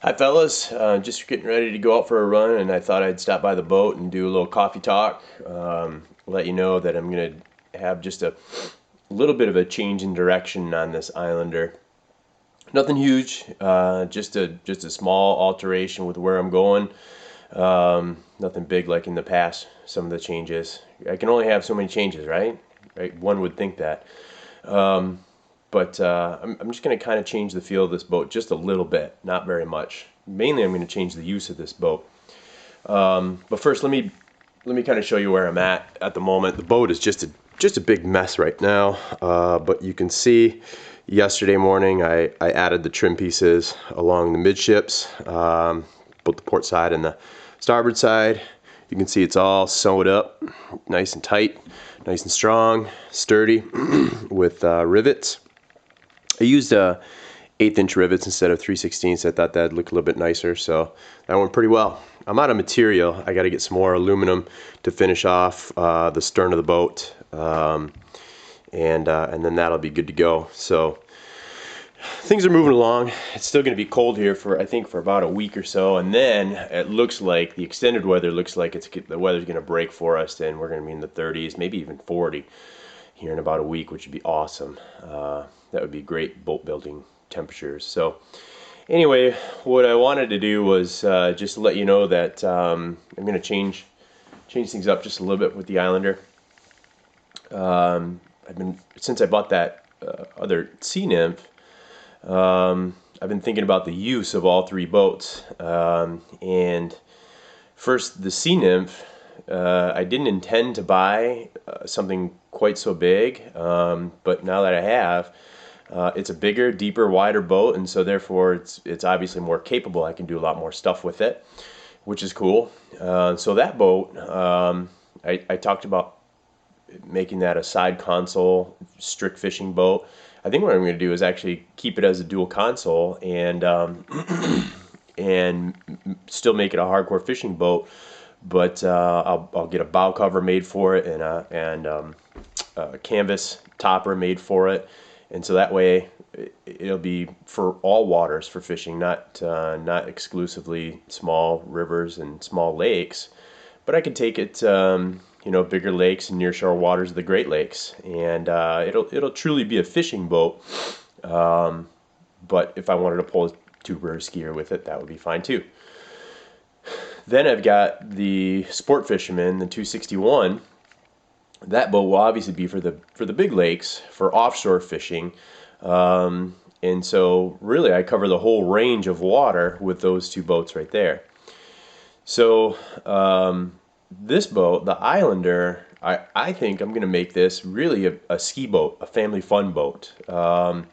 Hi fellas, just getting ready to go out for a run, and I thought I'd stop by the boat and do a little coffee talk. Let you know that I'm gonna have just a little bit of a change in direction on this Islander. Nothing huge, just a small alteration with where I'm going. Nothing big like in the past. Some of the changes. I can only have so many changes, right? Right? One would think that. But I'm just going to kind of change the feel of this boat just a little bit, not very much. Mainly, I'm going to change the use of this boat. But first, let me kind of show you where I'm at the moment. The boat is just a big mess right now. But you can see, yesterday morning I added the trim pieces along the midships, both the port side and the starboard side. You can see it's all sewed up, nice and tight, nice and strong, sturdy, with rivets. I used 1/8" rivets instead of 3/16. I thought that'd look a little bit nicer, so that went pretty well. I'm out of material. I got to get some more aluminum to finish off the stern of the boat, and then that'll be good to go. So things are moving along. It's still going to be cold here for, I think, for about a week or so, and then it looks like the extended weather looks like the weather's going to break for us, and we're going to be in the 30s, maybe even 40 here in about a week, which would be awesome. That would be great boat building temperatures. So anyway, what I wanted to do was just let you know that I'm going to change things up just a little bit with the Islander. Since I bought that other Sea Nymph, I've been thinking about the use of all three boats. And first, the Sea Nymph, I didn't intend to buy something quite so big, but now that I have, it's a bigger, deeper, wider boat, and so therefore it's obviously more capable. I can do a lot more stuff with it, which is cool. So that boat, I talked about making that a side console, strict fishing boat. I think what I'm going to do is actually keep it as a dual console and still make it a hardcore fishing boat. But I'll get a bow cover made for it and a canvas topper made for it, and so that way it'll be for all waters for fishing, not exclusively small rivers and small lakes. But I could take it, bigger lakes and nearshore waters of the Great Lakes, and it'll truly be a fishing boat. But if I wanted to pull a tuber or skier with it, that would be fine too. Then I've got the Sport Fisherman, the 261. That boat will obviously be for the big lakes, for offshore fishing. And so really I cover the whole range of water with those two boats right there. So this boat, the Islander, I think I'm going to make this really a ski boat, a family fun boat. What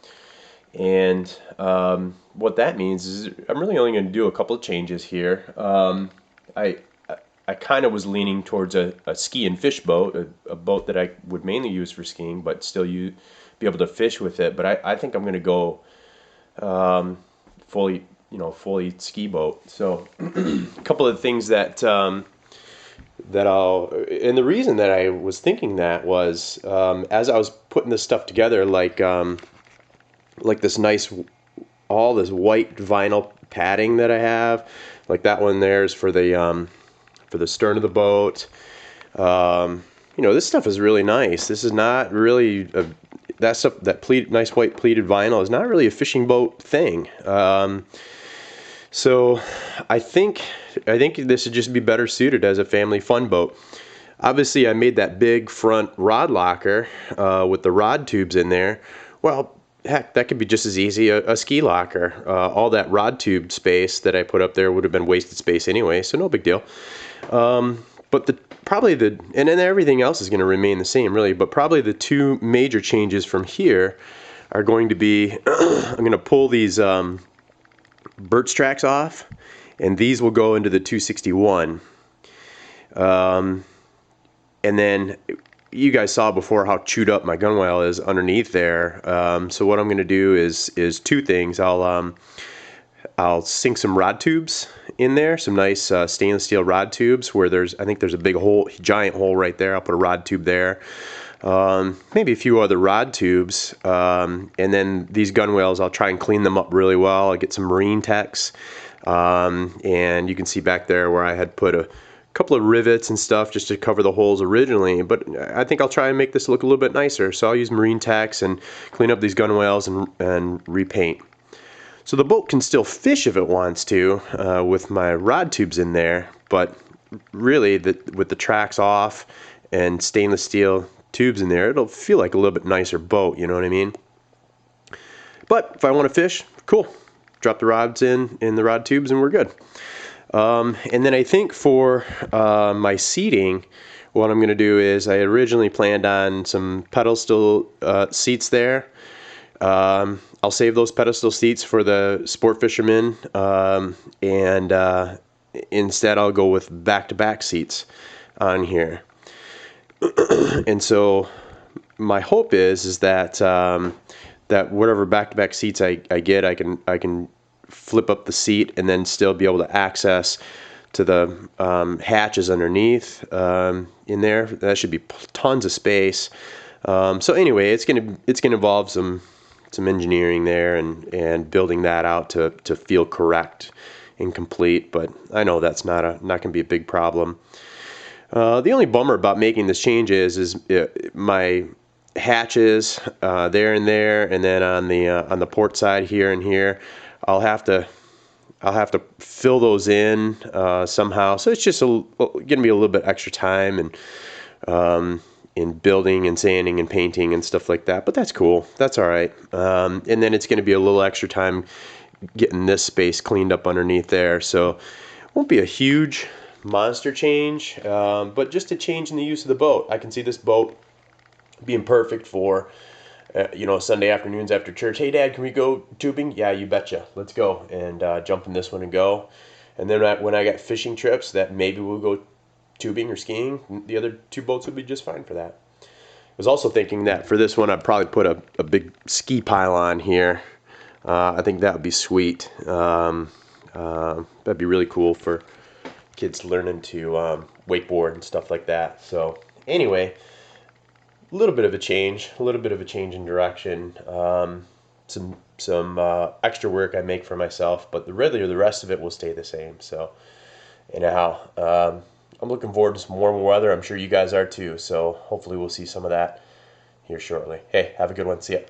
that means is I'm really only going to do a couple of changes here. I kind of was leaning towards a ski and fish boat, a boat that I would mainly use for skiing, but still be able to fish with it. But I think I'm going to go fully ski boat. So a couple of things and the reason that I was thinking that was as I was putting this stuff together, like all this white vinyl padding that I have, like that one there is for the stern of the boat. This stuff is really nice. This is not really that stuff. Nice white pleated vinyl is not really a fishing boat thing. So I think this would just be better suited as a family fun boat. Obviously, I made that big front rod locker with the rod tubes in there. Well, heck, that could be just as easy a ski locker. All that rod tube space that I put up there would have been wasted space anyway, so no big deal. But and then everything else is going to remain the same, really. But probably the two major changes from here are going to be I'm going to pull these birch tracks off, and these will go into the 261. And then you guys saw before how chewed up my gunwale is underneath there. So what I'm going to do is two things. I'll sink some rod tubes in there, some nice stainless steel rod tubes where I think there's a big hole, giant hole right there. I'll put a rod tube there. Maybe a few other rod tubes. And then these gunwales, I'll try and clean them up really well. I'll get some marine techs And you can see back there where I had put a couple of rivets and stuff just to cover the holes originally, but I think I'll try and make this look a little bit nicer. So I'll use Marine Tex and clean up these gunwales and repaint. So the boat can still fish if it wants to with my rod tubes in there, but really with the tracks off and stainless steel tubes in there, it'll feel like a little bit nicer boat, you know what I mean? But if I want to fish, cool. Drop the rods in the rod tubes and we're good. And then I think for my seating, what I'm going to do is I originally planned on some pedestal seats there. I'll save those pedestal seats for the sport fishermen, and instead I'll go with back-to-back seats on here. And so my hope is that that whatever back-to-back seats I get, I can flip up the seat and then still be able to access to the hatches underneath in there. That should be tons of space. So anyway, it's gonna involve some engineering there and building that out to feel correct and complete. But I know that's not gonna be a big problem. The only bummer about making this change is my hatches there and there, and then on the port side here and here, I'll have to fill those in somehow. So it's just gonna be a little bit extra time and in building and sanding and painting and stuff like that. But that's cool. That's all right. And then it's gonna be a little extra time getting this space cleaned up underneath there. So it won't be a huge monster change, but just a change in the use of the boat. I can see this boat being perfect for Sunday afternoons after church. Hey Dad, can we go tubing? Yeah, you betcha. Let's go and jump in this one and go. And then when I got fishing trips that maybe we'll go tubing or skiing, the other two boats would be just fine for that. I was also thinking that for this one I'd probably put a big ski pile on here. I think that would be sweet. That'd be really cool for kids learning to wakeboard and stuff like that. So anyway, a little bit of a change in direction. Some extra work I make for myself, but the rest of it will stay the same. So anyhow, I'm looking forward to some warmer weather. I'm sure you guys are too. So hopefully we'll see some of that here shortly. Hey, have a good one. See ya.